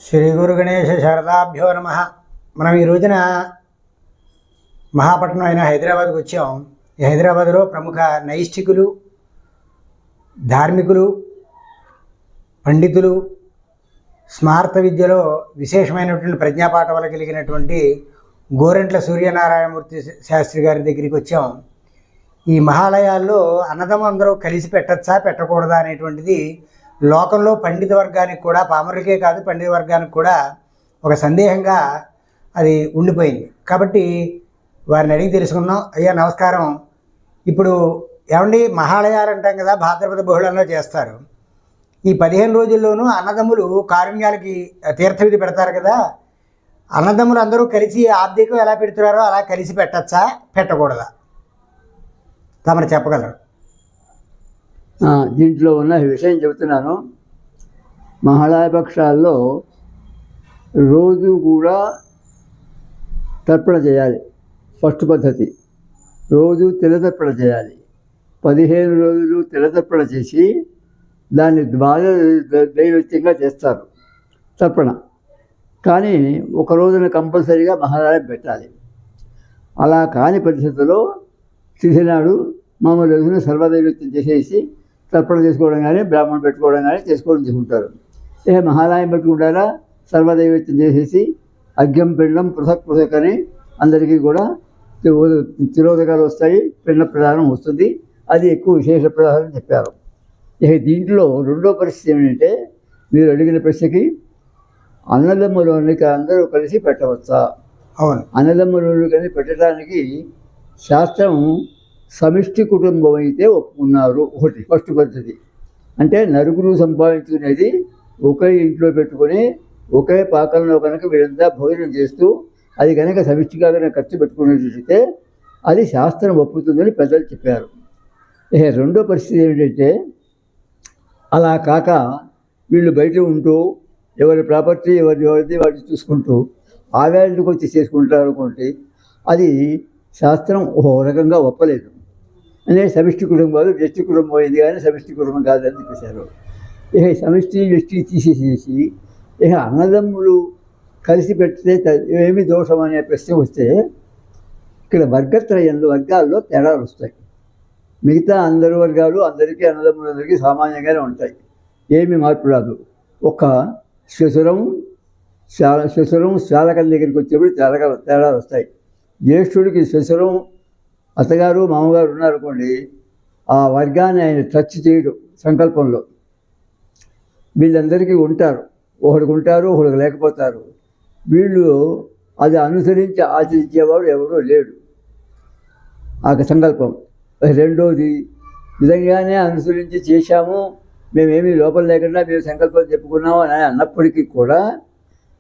శ్రీ గురు గణేశ శారదాభ్యో నమ. మనం ఈ రోజున మహాపట్నం అయిన హైదరాబాద్కు వచ్చాం. ఈ హైదరాబాద్లో ప్రముఖ నైష్ఠికులు, ధార్మికులు, పండితులు, స్మార్త విద్యలో విశేషమైనటువంటి ప్రజ్ఞాపాఠవాలు కలిగినటువంటి గోరంట్ల సూర్యనారాయణమూర్తి శాస్త్రి గారి దగ్గరికి వచ్చాం. ఈ మహాలయాల్లో అన్నదమ్ములందరూ కలిసి పెట్టచ్చా పెట్టకూడదా అనేటువంటిది లోకంలో పండిత వర్గానికి కూడా, పామరులకే కాదు పండిత వర్గానికి కూడా ఒక సందేహంగా అది ఉండిపోయింది. కాబట్టి వారిని అడిగి తెలుసుకున్నాం. అయ్యా నమస్కారం. ఇప్పుడు ఏమండి, మహాలయాలు అంటాం కదా, భాద్రపద బహుళంలో చేస్తారు. ఈ 15 రోజుల్లోనూ అన్నదమ్ములు కారుణ్యాలకి తీర్థవిధి పెడతారు కదా, అన్నదమ్ములు అందరూ కలిసి ఆబ్దికం ఎలా పెడుతున్నారో అలా కలిసి పెట్టచ్చా పెట్టకూడదా తమరు చెప్పగలరు? దీంట్లో ఉన్న విషయం చెబుతున్నాను. మహాలయ పక్షాల్లో రోజు కూడా తర్పణ చేయాలి. ఫస్ట్ పద్ధతి రోజు తిలతర్పణ చేయాలి. 15 రోజులు తిలతర్పణ చేసి దాన్ని దైవత్యంగా చేస్తారు తర్పణ. కానీ ఒక రోజున కంపల్సరీగా మహాలయం పెట్టాలి. అలా కాని పరిస్థితుల్లో తిథి నాడు మామూలు రోజున సర్వదైవత్యం చేసేసి తర్పణ చేసుకోవడం కానీ బ్రాహ్మణం పెట్టుకోవడం కానీ చేసుకోవడం చేసుకుంటారు. మహాలయం పెట్టుకుంటారా, సర్వదైవత్యం చేసేసి అగ్యం పిండం పృథక్ పృథక్ అని అందరికీ కూడా తిరోధకాలు వస్తాయి, పిండ ప్రధానం వస్తుంది. అది ఎక్కువ విశేష ప్రధానం చెప్పారు. దీంట్లో రెండో పరిస్థితి ఏమిటంటే, మీరు అడిగిన ప్రశ్నకి అన్నదమ్ములోనికి అందరూ కలిసి పెట్టవచ్చా? అవును, అన్నదమ్ములోని కలిసి పెట్టడానికి శాస్త్రం సమిష్టి కుటుంబం అయితే ఒప్పుకున్నారు. ఒకటి ఫస్ట్ పద్ధతి అంటే నలుగురు సంపాదించుకునేది ఒకే ఇంట్లో పెట్టుకొని ఒకే పాకంలో కనుక వీరంతా భోజనం చేస్తూ అది కనుక సమిష్టిగా కనుక ఖర్చు పెట్టుకునేటైతే అది శాస్త్రం ఒప్పుతుందని పెద్దలు చెప్పారు. రెండో పరిస్థితి ఏమిటంటే, అలా కాక వీళ్ళు బయట ఉంటూ ఎవరి ప్రాపర్టీ ఎవరిది వాటి చూసుకుంటూ ఆవేళకి వచ్చి చేసుకుంటారు అనుకుంటే అది శాస్త్రం ఒక రకంగా ఒప్పలేదు. అంటే సమిష్టి కుటుంబం కాదు, వ్యష్టి కుటుంబం అయింది కానీ సమిష్టి కుటుంబం కాదని చెప్పేశారు. సమిష్టి వ్యష్టి తీసేసేసి అన్నదమ్ములు కలిసి పెడితే ఏమి దోషం అనే ప్రశ్న వస్తే ఇక్కడ వర్గాల్లో తేడాలు వస్తాయి. మిగతా అందరి వర్గాలు అందరికీ అన్నదమ్ములందరికీ సామాన్యంగానే ఉంటాయి, ఏమీ మార్పు రాదు. ఒక శ్వశురం శాలకం దగ్గరికి వచ్చేప్పుడు తేడాలు వస్తాయి. జ్యేష్ఠుడికి శ్వశురం అత్తగారు మామగారు ఉన్నారనుకోండి, ఆ వర్గాన్ని ఆయన టచ్ చేయడు సంకల్పంలో. వీళ్ళందరికీ ఉంటారు, ఒకడికి ఉంటారు ఒకడికి లేకపోతారు. వీళ్ళు అది అనుసరించి ఆచరించేవాడు ఎవడూ లేడు ఆ సంకల్పం. రెండోది, నిజంగానే అనుసరించి చేశాము, మేమేమీ లోపం లేకుండా మేము సంకల్పం చెప్పుకున్నాము అని అన్నప్పటికీ కూడా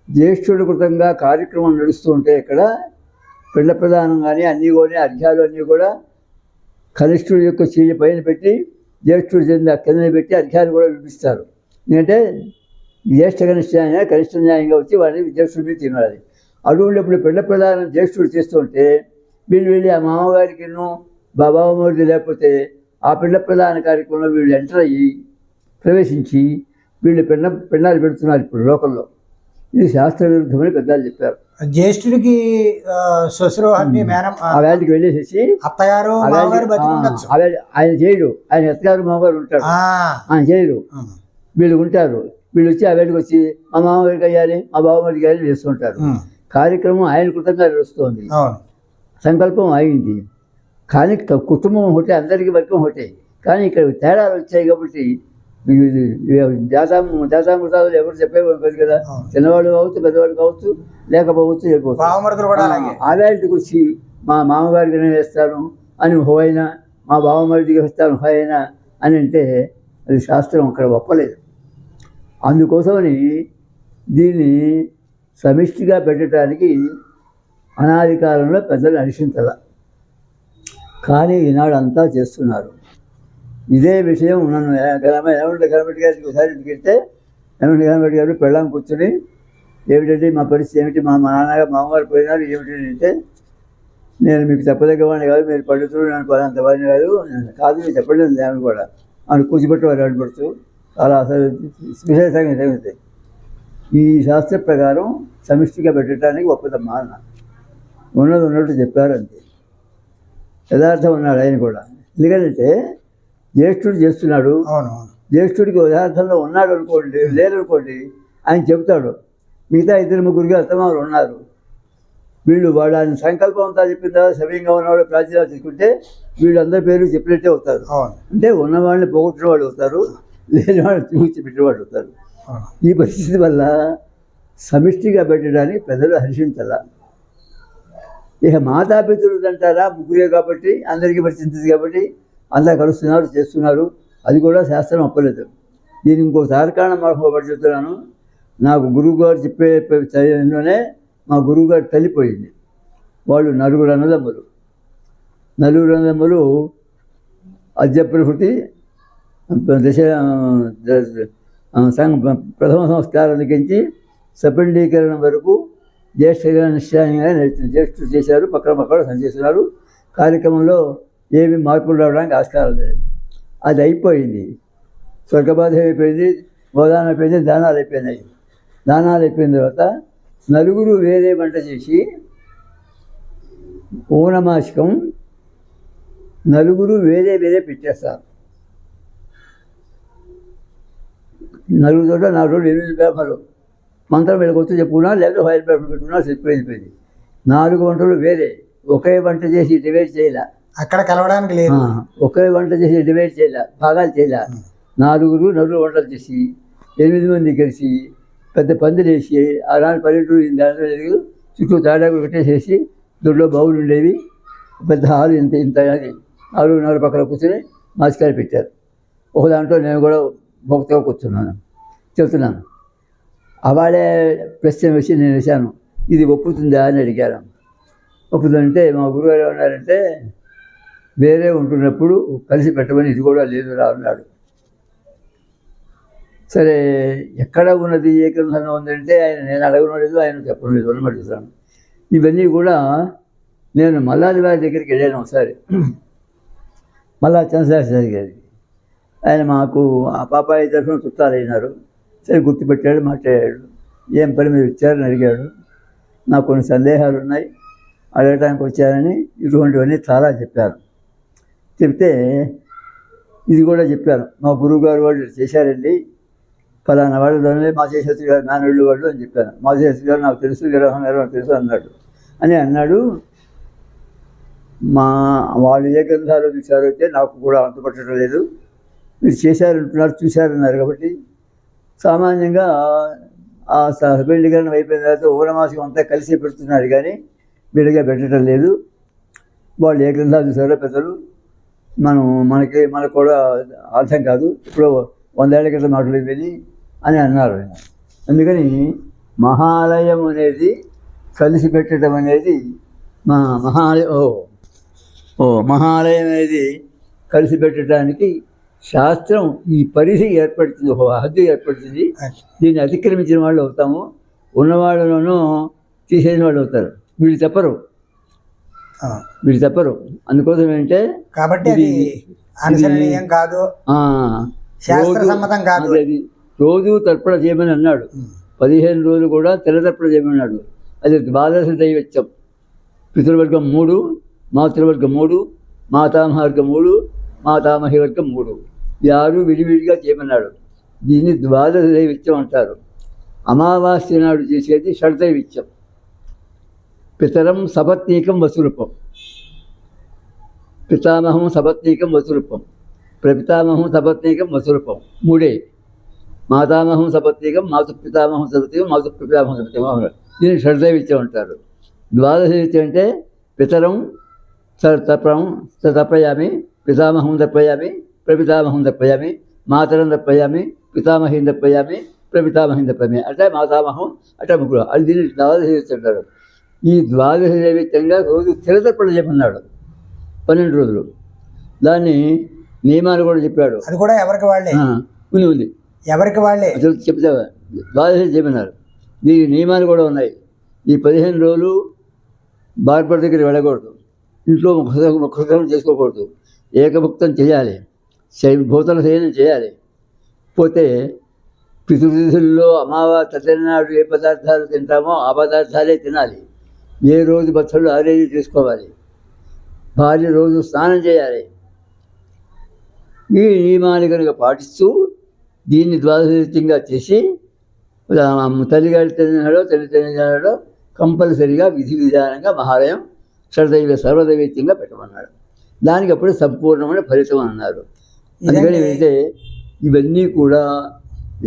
జ్యేష్ఠుడి కృతంగా కార్యక్రమం నడుస్తూ ఉంటే ఇక్కడ పిండ ప్రధానం కానీ అన్నీ కూడా అర్ఘ్యాలు అన్నీ కూడా కనిష్ఠుడి యొక్క చెయ్యి పైన పెట్టి జ్యేష్ఠుడి చెంది కింద పెట్టి అర్ఘ్యాలు కూడా వినిపిస్తారు. ఎందుకంటే జ్యేష్ఠ కనిష్ట న్యాయం కనిష్ట న్యాయంగా వచ్చి వాడిని జ్యేష్ఠుడి మీద తినాలి. అటువంటిప్పుడు పిండ ప్రధానం జ్యేష్ఠుడు చేస్తుంటే వీళ్ళు వెళ్ళి ఆ మామగారికి బాబామూర్తి లేకపోతే ఆ పిండ ప్రధాన కార్యక్రమంలో వీళ్ళు ఎంటర్ అయ్యి ప్రవేశించి వీళ్ళు పిండాలు పెడుతున్నారు ఇప్పుడు లోకంలో. ఇది శాస్త్ర విరుద్ధమని పెద్దలు చెప్పారు. జ్యేష్ఠుడికి శ్వశురు ఆ వేళకి వెళ్ళేసేసి అత్తగారు ఆయన చేయడు, ఆయన అత్తగారు మామగారు ఉంటాడు, ఆయన చేయరు. వీళ్ళు ఉంటారు. వీళ్ళు వచ్చి ఆ వేళకి వచ్చి మా మామగారికి అయ్యాలి మా బావగారికి అయ్యాలి చేస్తుంటారు. కార్యక్రమం ఆయన కృతంగా నడుస్తుంది, సంకల్పం అయింది. కానీ కుటుంబం ఒకటే, అందరికీ వర్గం ఒకటే. కానీ ఇక్కడ తేడాలు వచ్చాయి కాబట్టి జాతామృతాలు ఎవరు చెప్పేవారు కాదు కదా. చిన్నవాళ్ళు కావచ్చు, పెద్దవాళ్ళు కావచ్చు, లేకపోవచ్చు, ఆవేళకి వచ్చి మా మామగారికి నేను వేస్తాను అని హోయినా, మా బావమరిదికి వేస్తాను హోయినా అని అంటే అది శాస్త్రం అక్కడ ఒప్పలేదు. అందుకోసమని దీన్ని సమిష్టిగా పెట్టడానికి అనాది కాలంలో పెద్దలు అనిషించాల. కానీ ఈనాడు అంతా చేస్తున్నారు. ఇదే విషయం నన్ను గణపతి గారికి ఒకసారి ఇంటికెళ్తే గణపతి గారు పెళ్ళాం కూర్చొని ఏమిటంటే మా పరిస్థితి ఏమిటి, మా నాన్నగారు మామగారు పోయినారు ఏమిటంటే, నేను మీకు చెప్పదగ్గవాడిని కాదు, మీరు పండితుడు నన్ను అంత వాడిని కాదు మీరు చెప్పలేదు ఆమె కూడా అని కూర్చిపెట్టి వారు అడ్డుపడుతూ చాలా అసలు విశేషంగా జరుగుతాయి. ఈ శాస్త్ర ప్రకారం సమిష్టిగా పెట్టడానికి ఒప్పదమ్మా అన్న. ఉన్నది ఉన్నట్టు చెప్పారు అంతే. యథార్థం ఉన్నాడు ఆయన కూడా. ఎందుకంటే జ్యేష్ఠుడు చేస్తున్నాడు, అవును. జ్యేష్ఠుడికి యథార్థంలో ఉన్నాడు అనుకోండి, లేరనుకోండి, ఆయన చెప్తాడు. మిగతా 2-3 అత్తమాలు ఉన్నారు, వీళ్ళు వాడు ఆయన సంకల్పం అంతా చెప్పిన తర్వాత సవ్యంగా ఉన్నవాడు ప్రాచీనాలు తీసుకుంటే వీళ్ళందరి పేరు చెప్పినట్టే అవుతారు. అంటే ఉన్నవాళ్ళని పోగొట్టిన వాళ్ళు అవుతారు, లేని వాళ్ళు చూసి పెట్టినవాడు అవుతారు. ఈ పరిస్థితి వల్ల సమిష్టిగా పెట్టడానికి పెద్దలు హర్షించాల. ఇక మాతాపితృలు అంటారా, ముగ్గురే కాబట్టి అందరికీ పరిస్థితి కాబట్టి అంతా కలుస్తున్నారు, చేస్తున్నారు. అది కూడా శాస్త్రం అప్పలేదు. దీనికి ఇంకోసారి కారణం మాకు చెప్తున్నాను. నాకు గురువుగారు చెప్పే చదివిలోనే మా గురువుగారు తల్లిపోయింది. వాళ్ళు 9 అన్నదమ్ములు. 9 అన్నదమ్ములు అద్యప్రభృతి ప్రథమ సంస్కారం దగ్గరించి సపిండీకరణం వరకు జ్యేష్ఠగా నిశ్చయంగా జ్యేష్ఠులు చేశారు. పక్కన సంచేస్తున్నారు. కార్యక్రమంలో ఏమి మార్పులు రావడానికి ఆస్కారం లేదు. అది అయిపోయింది. స్వర్గబాధ అయిపోయింది, గోదానం అయిపోయింది, దానాలు అయిపోయినాయి. దానాలు అయిపోయిన తర్వాత 9 వేరే వంట చేసి ఊనమాసికం 9 వేరే పెట్టేస్తారు. 4 చోట్ల 4 రోజులు 8 పేపర్లు మంత్రం వెళ్ళకొచ్చి చెప్పుకున్నా, లేకపోతే ఫైల్ పేపర్ పెట్టుకున్నా సరిపోయింది. 4 వంటలు వేరే, ఒకే వంట చేసి డివైడ్ చేయాల. అక్కడ కలవడానికి లేదు. ఒకే వంట చేసి డివైడ్ చేయాల, భాగాలు చేయాల. 4 వంటలు చేసి 8 మంది కలిసి పెద్ద పందిలు వేసి ఆ రాని పల్లెటూరు చుట్టూ తాడాకులు కట్టేసేసి దొడ్లో బావులు ఉండేవి. పెద్ద హాలు ఇంత అది 4 పక్కన కూర్చొని మాసికాయలు పెట్టారు. ఒక దాంట్లో నేను కూడా భక్తిగా కూర్చున్నాను, చెప్తున్నాను. అవాడే ప్రశ్న వేసి నేను వేశాను, ఇది ఒప్పుతుందా అని అడిగాను. ఒప్పుతుందంటే మా గురుగారు ఏమన్నారంటే, వేరే ఉంటున్నప్పుడు కలిసి పెట్టమని ఇది కూడా లేదురా అన్నాడు. సరే, ఎక్కడ ఉన్నది ఏ గ్రంథంలో ఉందంటే నేను అడగలేదు, ఆయన చెప్పలేదు అని అడుగుతాను. ఇవన్నీ కూడా నేను మల్లాది వారి దగ్గరికి వెళ్ళాను ఒకసారి, మల్లా చంద్రశేఖర్ గారికి. ఆయన మాకు ఆ పాపాయి తరఫున చుట్టాలైనారు. సరే, గుర్తుపెట్టాడు, మాట్లాడాడు. ఏం పని మీద వచ్చారని అడిగాడు. నాకు కొన్ని సందేహాలు ఉన్నాయి, అడగటానికి వచ్చారని ఇటువంటివన్నీ చాలా చెప్పారు. చెప్తే ఇది కూడా చెప్పాను, మా గురువుగారు వాళ్ళు చేశారండి, ఫలానా వాళ్ళలోనే మాధవశాస్త్రి గారు నాన్నళ్ళు వాళ్ళు అని చెప్పాను. మాధవశాస్త్రి గారు నాకు తెలుసు, విరహం గారు నాకు తెలుసు అన్నాడు. వాళ్ళు ఏ గ్రంథాలు చూశారో అయితే నాకు కూడా అంతుపట్టడం లేదు. మీరు చేశారంటున్నారు, చూశారన్నారు కాబట్టి సామాన్యంగా ఆ సభ్యులీకరణ అయిపోయిన తర్వాత ఊరమాసం అంతా కలిసి పెడుతున్నారు కానీ విడిగా పెట్టడం లేదు. వాళ్ళు ఏ గ్రంథాలు చూసారో పెద్దలు మనకు కూడా అర్థం కాదు, ఇప్పుడు 100 ఏళ్ల క్రితం మాటలు విని అని అన్నారు. అందుకని మహాలయం అనేది కలిసి పెట్టడం అనేది మహాలయం అనేది కలిసి పెట్టడానికి శాస్త్రం ఈ పరిధి ఏర్పడుతుంది, హద్దు ఏర్పడుతుంది. దీన్ని అతిక్రమించిన వాళ్ళు అవుతాము, ఉన్నవాళ్ళలోనూ తీసేసిన వాళ్ళు అవుతారు. వీళ్ళు చెప్పరు. అందుకోసం ఏంటంటే కాబట్టి అనుసరణీయం కాదు, శాస్త్రసమ్మతం కాదు. అది రోజు తర్పణ చేయమని అన్నాడు. 15 రోజులు కూడా తెల్ల తర్పణ చేయమన్నాడు. అది ద్వాదశ దైవత్యం. పితృవర్గం 3, మాతృవర్గం 3, మాతామహవర్గం 3, మాతామహి వర్గం 3, ఈ 6 విడివిడిగా చేయమన్నాడు. దీన్ని ద్వాదశ దైవత్యం అంటారు. అమావాస్య నాడు చేసేది షడ్దైవిత్యం. పితరం సపత్నీకం వసురూపం, పితామహం సపత్నీకం వసురూపం, ప్రపితామహం సపత్నీకం వసురూపం 3. మాతామహం సపత్నీకం, మాతృపితామహం సపత్నీకం, మాతృపితామహం సపత్నీకం. దీన్ని షడ్దైవిత్యం అంటారు. ద్వాదశైవిత్యం అంటే పితరం తప్పయామి, పితామహం తప్పయామి, ప్రపితామహం తప్పయామి, మాతరం తప్పయామి, పితామహం తప్పయామి, ప్రపితామహం తప్పయామి. అంటే మాతామహం అంటే ముగ్గురు. అది దీన్ని ద్వాదశైవిత్యం అంటారు. ఈ ద్వాదశ దైవిత్యంగా రోజు తిరతర్పణ చేయమన్నాడు 12 రోజులు. దాన్ని నియమాలు కూడా చెప్పాడు. అది కూడా ఎవరికి వాళ్ళే ఉంది, ఎవరికి వాళ్ళే చెప్తా. ద్వాదశ చేయమన్నారు. దీనికి నియమాలు కూడా ఉన్నాయి. ఈ 15 రోజులు బార్బర్ దగ్గర వెళ్ళకూడదు, ఇంట్లో ముఖం చేసుకోకూడదు, ఏకభుక్తం చేయాలి, భూతల శయనం చేయాలి. పోతే పితృతిథుల్లో అమావాస్య తిన్నాడు ఏ పదార్థాలు తింటామో ఆ పదార్థాలే తినాలి. ఏ రోజు పచ్చళ్ళు ఆ రోజు చేసుకోవాలి. భార్య రోజు స్నానం చేయాలి. ఈ నియమాన్ని కనుక పాటిస్తూ దీన్ని ద్వాదశంగా చేసి తల్లిగారి తిన్నాడో తల్లి తిన్నాడో కంపల్సరిగా విధి విధానంగా మహాలయం షడ్దైవ సర్వదైవేత్యంగా పెట్టమన్నాడు. దానికి అప్పుడు సంపూర్ణమైన ఫలితం అన్నారు. అందుకని అయితే ఇవన్నీ కూడా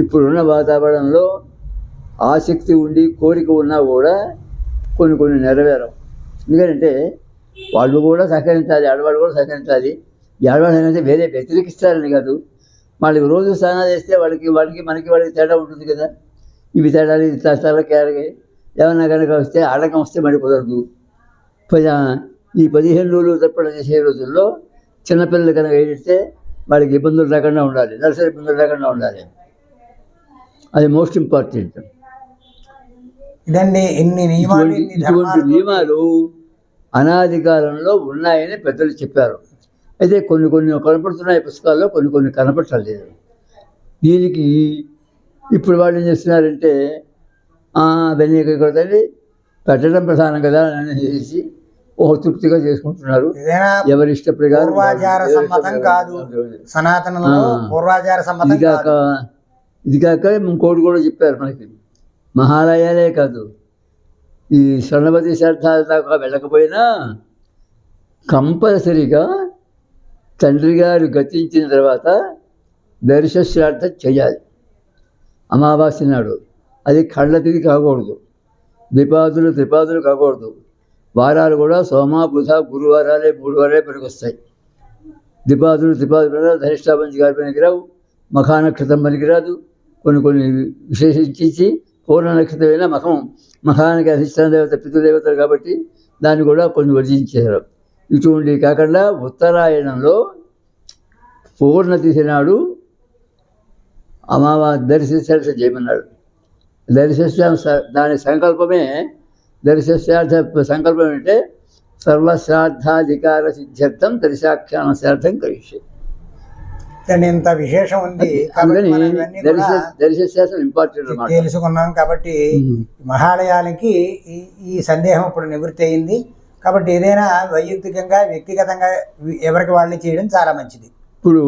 ఇప్పుడున్న వాతావరణంలో ఆసక్తి ఉండి కోరిక ఉన్నా కూడా కొన్ని నెరవేరవు. ఎందుకంటే వాళ్ళు కూడా సహకరించాలి, ఆడవాళ్ళు కూడా సహకరించాలి. ఈ ఆడవాళ్ళు సహకరిస్తే వేరే వ్యతిరేకిస్తారని కాదు, వాళ్ళకి రోజు స్నానాలు చేస్తే వాళ్ళకి తేడా ఉంటుంది కదా. ఇవి తేడాలు చాలా కేరగా ఏమన్నా కనుక వస్తే ఆటంకం వస్తే మళ్ళీ కుదరదు. ఈ 15 రోజులు తప్పడ చేసే రోజుల్లో చిన్నపిల్లలు కనుక ఏడిస్తే వాళ్ళకి ఇబ్బందులు రాకుండా ఉండాలి, నర్సరీ ఇబ్బందులు రాకుండా ఉండాలి. అది మోస్ట్ ఇంపార్టెంట్. ఇదండి ఇటువంటి నియమాలు అనాది కాలంలో ఉన్నాయని పెద్దలు చెప్పారు. అయితే కొన్ని కనపడుతున్నాయి పుస్తకాల్లో, కొన్ని కనపడలేదు. దీనికి ఇప్పుడు వాళ్ళు ఏం చేస్తున్నారంటే అవన్నీ కొద్ది పెట్టడం ప్రధానం కదా అని చేసి తృప్తిగా చేసుకుంటున్నారు. ఎవరి ఇష్ట ప్రకారం. ఇది కాక ఇంకోటి కూడా చెప్పారు మనకి. మహాలయాలే కాదు, ఈ షణ్మతి శ్రాద్ధాల దాకా వెళ్ళకపోయినా కంపల్సరిగా తండ్రి గారు గతించిన తర్వాత దర్శ శ్రాద్ధం చేయాలి. అమావాస్య నాడు అది కళ్ళ తిరిగి కాకూడదు, త్రిపాదులు కాకూడదు. వారాలు కూడా సోమ బుధ గురువారాలే 3 వారాలే పనికొస్తాయి. త్రిపాదులు ధనిష్టాపంచి గారి పనికిరావు, మఖా నక్షత్రం పనికిరాదు. కొన్ని విశేషించి పూర్ణ నక్షత్రమైన మఖానికి అధిష్టాన దేవత పితృదేవతలు కాబట్టి దాన్ని కూడా కొన్ని వర్జించారు. ఇటువంటి కాకుండా ఉత్తరాయణంలో పూర్ణ తిథి నాడు దర్శశ్రాద్ధం చేయమన్నాడు. దాని సంకల్పమే దర్శశ్రాద్ధ సంకల్పం అంటే సర్వశ్రాద్ధాధికార సిద్ధ్యర్థం దర్శాఖ్యాన శ్రాద్ధం కలిసి. ఇంత విశేషం ఉంది దర్శశాస్త్రం ఇంపార్టెంట్ తెలుసుకున్నాం. కాబట్టి మహాలయాలకి ఈ సందేహం ఇప్పుడు నివృత్తి అయింది. కాబట్టి ఏదైనా వ్యక్తిగతంగా ఎవరికి వాళ్ళు చేయడం చాలా మంచిది. ఇప్పుడు